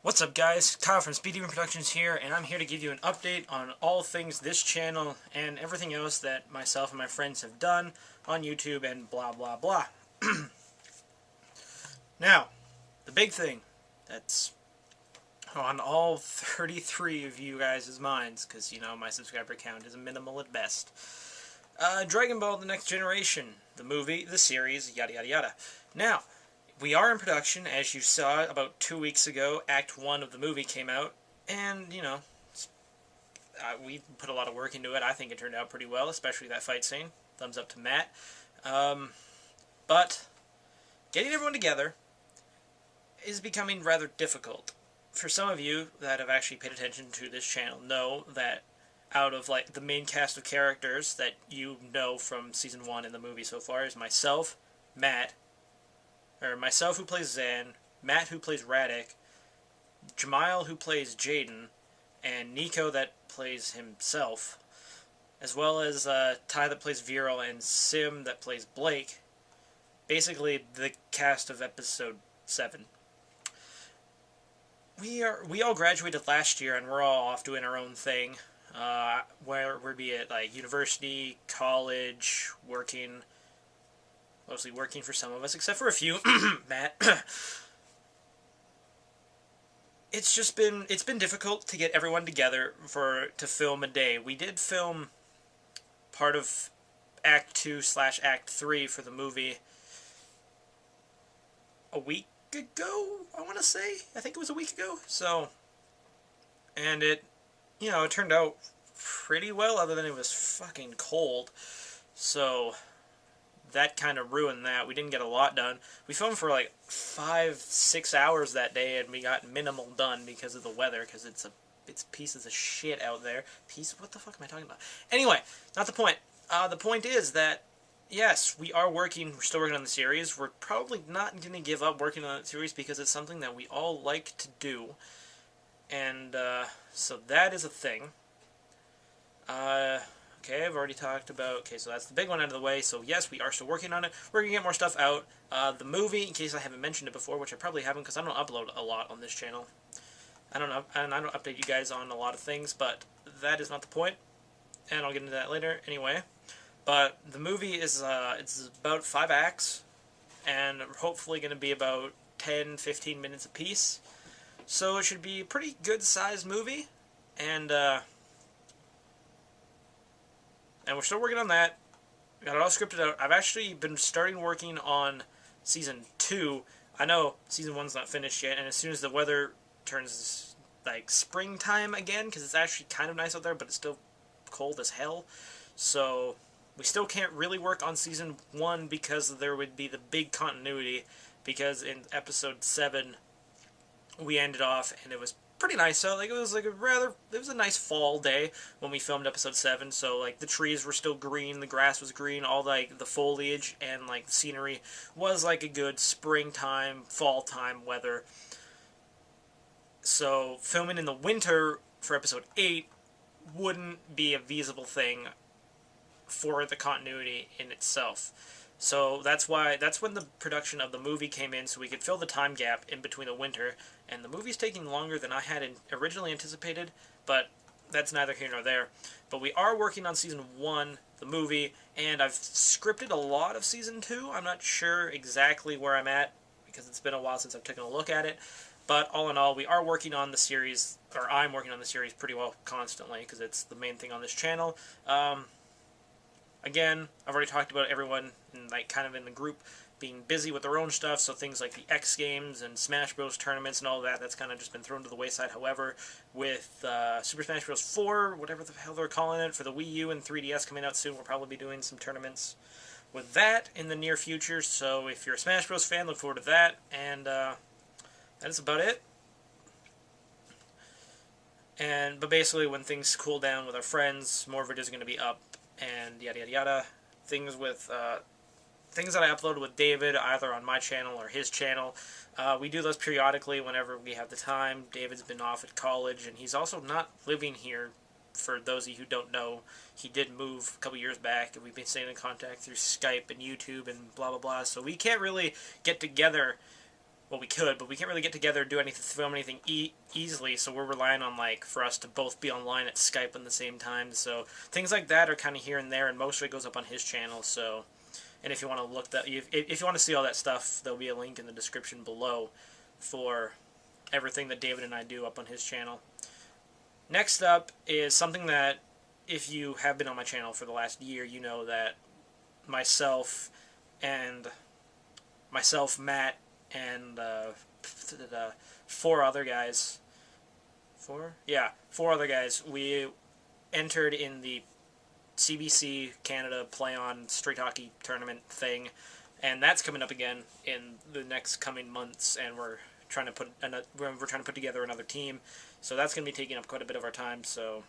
What's up, guys? Kyle from Speed Demon Productions here, and I'm here to give you an update on all things this channel and everything else that myself and my friends have done on YouTube and blah blah blah. Now, the big thing that's on all 33 of you guys' minds, because, my subscriber count is minimal at best. Dragon Ball The Next Generation, the movie, the series, yada yada yada. Now, we are in production, as you saw about 2 weeks ago. Act 1 of the movie came out, and, we put a lot of work into it. I think it turned out pretty well, especially that fight scene. Thumbs up to Matt. But getting everyone together is becoming rather difficult. For some of you that have actually paid attention to this channel know that out of, the main cast of characters that you know from Season 1 in the movie so far is myself, myself who plays Zan, Matt who plays Radek, Jamal who plays Jaden, and Nico that plays himself, as well as Ty that plays Viral and Sim that plays Blake. Basically, the cast of Episode 7. We all graduated last year, and we're all off doing our own thing. Where we're be at university, college, working. Mostly working for some of us, except for a few. Matt. It's been difficult to get everyone together to film a day. We did film part of Act 2/Act 3 for the movie a week ago, I want to say. I think it was a week ago. And it turned out pretty well, other than it was fucking cold. So that kind of ruined that. We didn't get a lot done. We filmed for 5-6 hours that day, and we got minimal done because of the weather, because it's pieces of shit out there. What the fuck am I talking about? Anyway, not the point. The point is that, yes, we're still working on the series. We're probably not going to give up working on the series because it's something that we all like to do. And, so that is a thing. Okay, I've already talked about... Okay, so that's the big one out of the way. So, yes, we are still working on it. We're going to get more stuff out. The movie, in case I haven't mentioned it before, which I probably haven't because I don't upload a lot on this channel. I don't update you guys on a lot of things, but that is not the point. And I'll get into that later anyway. But the movie is, it's about 5 acts, and hopefully going to be about 10-15 minutes apiece. So it should be a pretty good-sized movie, and we're still working on that. We got it all scripted out. I've actually been starting working on Season 2. I know Season 1's not finished yet, and as soon as the weather turns, springtime again, because it's actually kind of nice out there, but it's still cold as hell, so we still can't really work on Season 1 because there would be the big continuity, because in Episode 7, we ended off, and it was pretty nice out. It was a nice fall day when we filmed Episode 7, so, the trees were still green, the grass was green, all, the foliage and, the scenery was, a good springtime, fall-time weather. So, filming in the winter for Episode 8 wouldn't be a feasible thing for the continuity in itself. So that's when the production of the movie came in, so we could fill the time gap in between the winter. And the movie's taking longer than I had originally anticipated, but that's neither here nor there. But we are working on Season 1, the movie, and I've scripted a lot of Season 2. I'm not sure exactly where I'm at, because it's been a while since I've taken a look at it. But all in all, we are working on the series, or I'm working on the series pretty well constantly, because it's the main thing on this channel. Again, I've already talked about everyone kind of in the group being busy with their own stuff, so things like the X Games and Smash Bros. Tournaments and all that's kind of just been thrown to the wayside. However, with Super Smash Bros. 4, whatever the hell they're calling it, for the Wii U and 3DS coming out soon, we'll probably be doing some tournaments with that in the near future, so if you're a Smash Bros. Fan, look forward to that, and that is about it. But basically, when things cool down with our friends, more videos are going to be up, and yada yada yada. Things that I upload with David, either on my channel or his channel. We do those periodically whenever we have the time. David's been off at college, and he's also not living here. For those of you who don't know, he did move a couple years back, and we've been staying in contact through Skype and YouTube and blah blah blah. So we can't really get together well, we could, but we can't really get together, do anything, film anything easily, so we're relying on, like, for us to both be online at Skype at the same time, so things like that are kind of here and there, and most of it goes up on his channel, so, and if you want to look that, if you want to see all that stuff, there'll be a link in the description below for everything that David and I do up on his channel. Next up is something that, if you have been on my channel for the last year, you know that myself, Matt, and 4 other guys, 4 other guys, we entered in the CBC Canada Play On Street Hockey Tournament thing, and that's coming up again in the next coming months, and we're trying to put together another team, so that's going to be taking up quite a bit of our time, so,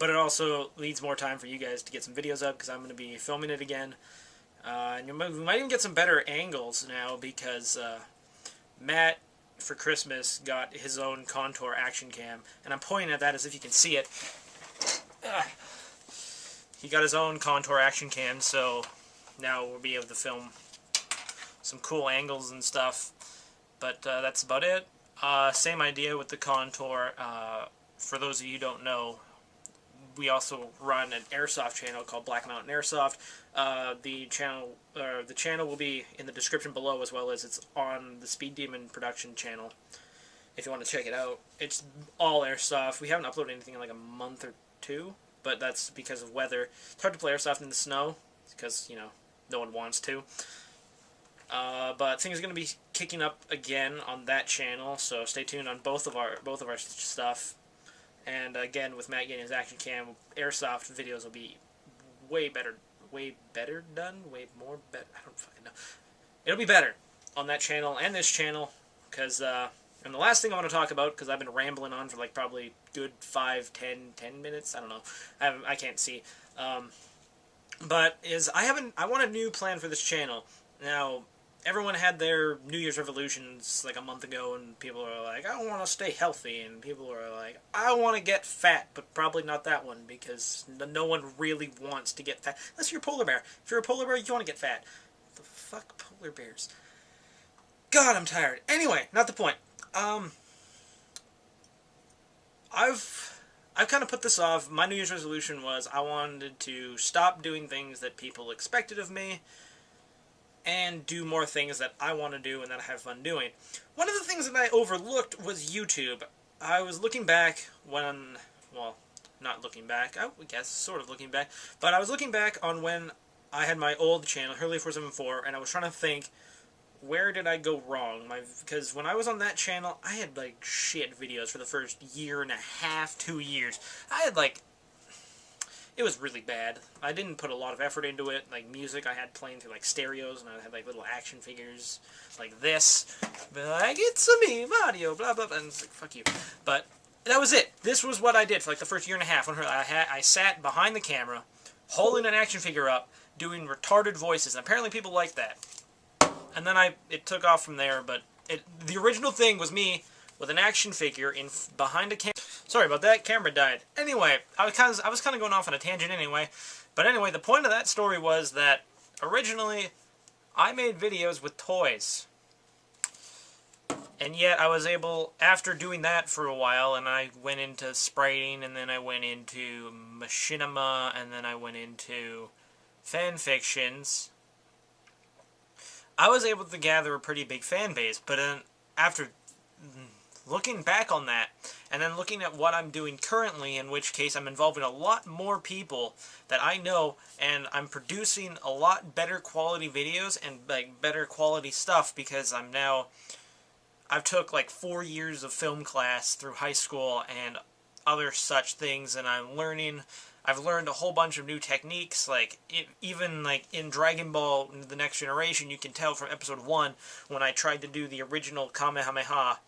but it also needs more time for you guys to get some videos up, because I'm going to be filming it again. And we might even get some better angles now, because Matt, for Christmas, got his own Contour action cam. And I'm pointing at that as if you can see it. He got his own Contour action cam, so now we'll be able to film some cool angles and stuff. But that's about it. Same idea with the Contour. For those of you who don't know, we also run an airsoft channel called Black Mountain Airsoft. The channel will be in the description below, as well as it's on the Speed Demon production channel, if you want to check it out. It's all airsoft. We haven't uploaded anything in like a month or 2, but that's because of weather. It's hard to play airsoft in the snow, because, you know, no one wants to. But things are going to be kicking up again on that channel, so stay tuned on both of our stuff. And again, with Matt getting his action cam, airsoft videos will be way better done, I don't fucking know. It'll be better on that channel and this channel, because, and the last thing I want to talk about, because I've been rambling on for like probably good 5, 10 minutes, I don't know, I can't see, but is I want a new plan for this channel. Now, everyone had their New Year's resolutions like a month ago, and people are like, I want to stay healthy, and people are like, I want to get fat, but probably not that one, because no one really wants to get fat, unless you're a polar bear. If you're a polar bear, you want to get fat. The fuck, polar bears? God, I'm tired. Anyway, not the point. I've kind of put this off. My New Year's resolution was I wanted to stop doing things that people expected of me, and do more things that I want to do and that I have fun doing. One of the things that I overlooked was YouTube. I was looking back when, well, not looking back, I guess, sort of looking back, but I was looking back on when I had my old channel, Hurley474, and I was trying to think, where did I go wrong? Because when I was on that channel, I had, like, shit videos for the first year and a half, 2 years. I had, like, it was really bad. I didn't put a lot of effort into it. Like, music I had playing through, like, stereos, and I had, like, little action figures like this. But, like, it's a me, Mario, blah, blah, blah, and it's like, fuck you. But that was it. This was what I did for, like, the first year and a half. When I sat behind the camera, holding an action figure up, doing retarded voices, and apparently people liked that. And then it took off from there, but the original thing was me with an action figure behind a camera. Sorry about that, camera died. Anyway, I was kind of going off on a tangent anyway. But anyway, the point of that story was that originally I made videos with toys. And yet I was able, after doing that for a while, and I went into spraying, and then I went into machinima, and then I went into fan fictions, I was able to gather a pretty big fan base. But after looking back on that, and then looking at what I'm doing currently, in which case I'm involving a lot more people that I know, and I'm producing a lot better quality videos and like better quality stuff, because I've took like 4 years of film class through high school and other such things, and I've learned a whole bunch of new techniques, like even like in Dragon Ball The Next Generation, you can tell from episode 1 when I tried to do the original Kamehameha.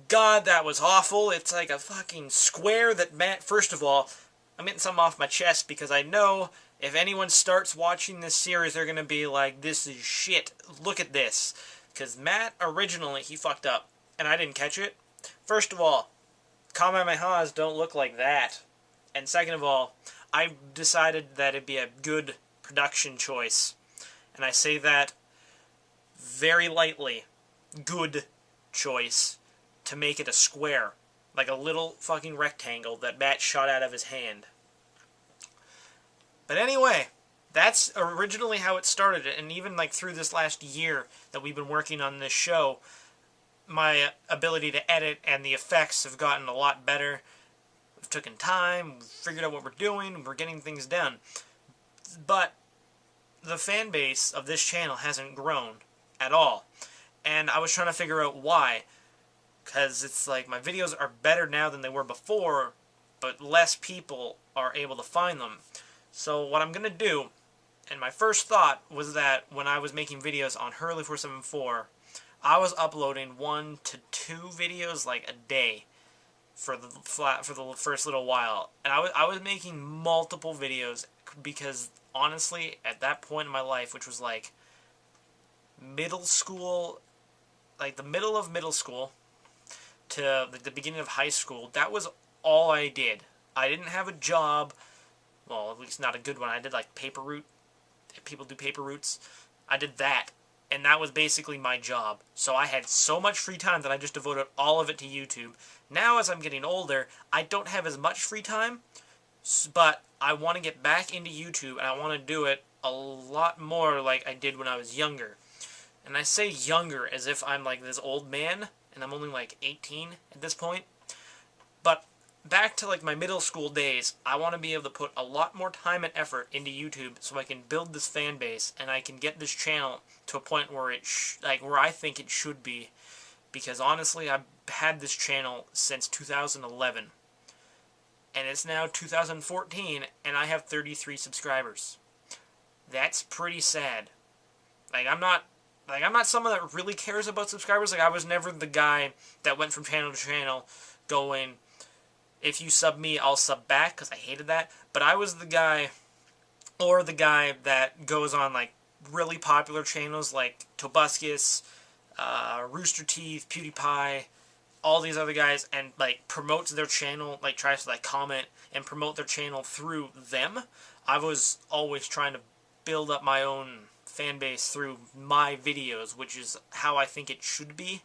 God, that was awful. It's like a fucking square that first of all, I'm getting something off my chest, because I know if anyone starts watching this series, they're going to be like, this is shit. Look at this. Because Matt, originally, he fucked up, and I didn't catch it. First of all, Kamehamehas don't look like that. And second of all, I decided that it'd be a good production choice. And I say that very lightly. good choice to make it a square, like a little fucking rectangle that Matt shot out of his hand. But anyway, that's originally how it started, and even like through this last year that we've been working on this show, my ability to edit and the effects have gotten a lot better. We've taken time, we've figured out what we're doing, we're getting things done. But the fan base of this channel hasn't grown at all. And I was trying to figure out why. Because it's like my videos are better now than they were before, but less people are able to find them. So what I'm going to do, and my first thought was that when I was making videos on Hurley474, I was uploading 1 to 2 videos like a day for the first little while. And I was making multiple videos because honestly, at that point in my life, which was like middle school, like the middle of middle school to the beginning of high school, that was all I did. I didn't have a job, well, at least not a good one. I did like paper route. People do paper routes. I did that, and that was basically my job. So I had so much free time that I just devoted all of it to YouTube. Now, as I'm getting older, I don't have as much free time, but I want to get back into YouTube, and I want to do it a lot more like I did when I was younger. And I say younger as if I'm like this old man, and I'm only like 18 at this point. But back to like my middle school days, I want to be able to put a lot more time and effort into YouTube so I can build this fan base, and I can get this channel to a point where where I think it should be. Because honestly, I've had this channel since 2011. And it's now 2014, and I have 33 subscribers. That's pretty sad. I'm not someone that really cares about subscribers. Like, I was never the guy that went from channel to channel going, if you sub me, I'll sub back, because I hated that. But I was the guy, or the guy that goes on, like, really popular channels like Tobuscus, Rooster Teeth, PewDiePie, all these other guys, and like promotes their channel, like tries to like comment and promote their channel through them. I was always trying to build up my own fan base through my videos, which is how I think it should be.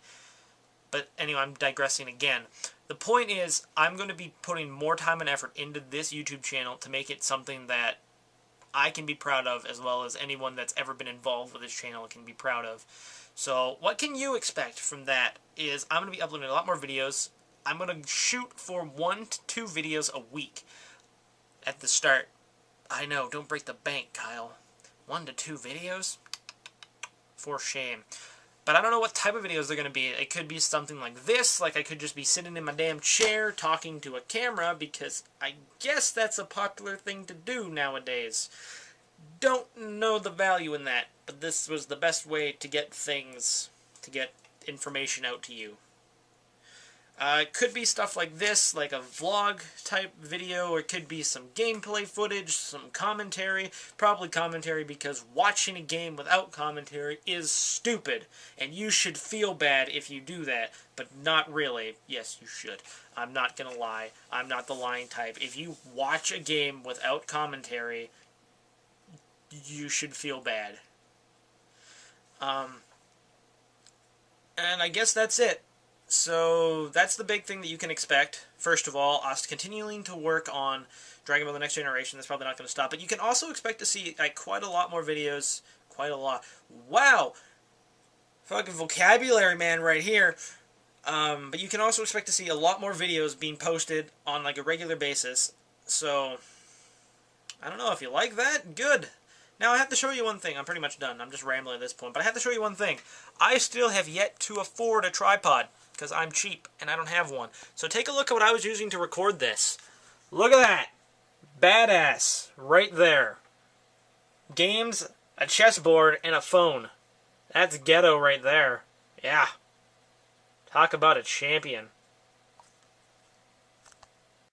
But anyway, I'm digressing again. The point is, I'm going to be putting more time and effort into this YouTube channel to make it something that I can be proud of, as well as anyone that's ever been involved with this channel can be proud of. So what can you expect from that is I'm going to be uploading a lot more videos. I'm going to shoot for 1 to 2 videos a week at the start. I know, don't break the bank, Kyle. 1 to 2 videos? For shame. But I don't know what type of videos they're going to be. It could be something like this, like I could just be sitting in my damn chair talking to a camera, because I guess that's a popular thing to do nowadays. Don't know the value in that, but this was the best way to get information out to you. It could be stuff like this, like a vlog type video, or it could be some gameplay footage, some commentary. Probably commentary, because watching a game without commentary is stupid, and you should feel bad if you do that, but not really. Yes, you should. I'm not gonna lie. I'm not the lying type. If you watch a game without commentary, you should feel bad. And I guess that's it. So that's the big thing that you can expect. First of all, us continuing to work on Dragon Ball The Next Generation. That's probably not going to stop. But you can also expect to see quite a lot more videos. Quite a lot. Wow! Fucking vocabulary man right here. But you can also expect to see a lot more videos being posted on like a regular basis. So, I don't know if you like that. Good. Now I have to show you one thing. I'm pretty much done. I'm just rambling at this point. But I have to show you one thing. I still have yet to afford a tripod, because I'm cheap and I don't have one. So take a look at what I was using to record this. Look at that. Badass. Right there. Games, a chessboard, and a phone. That's ghetto right there. Yeah. Talk about a champion.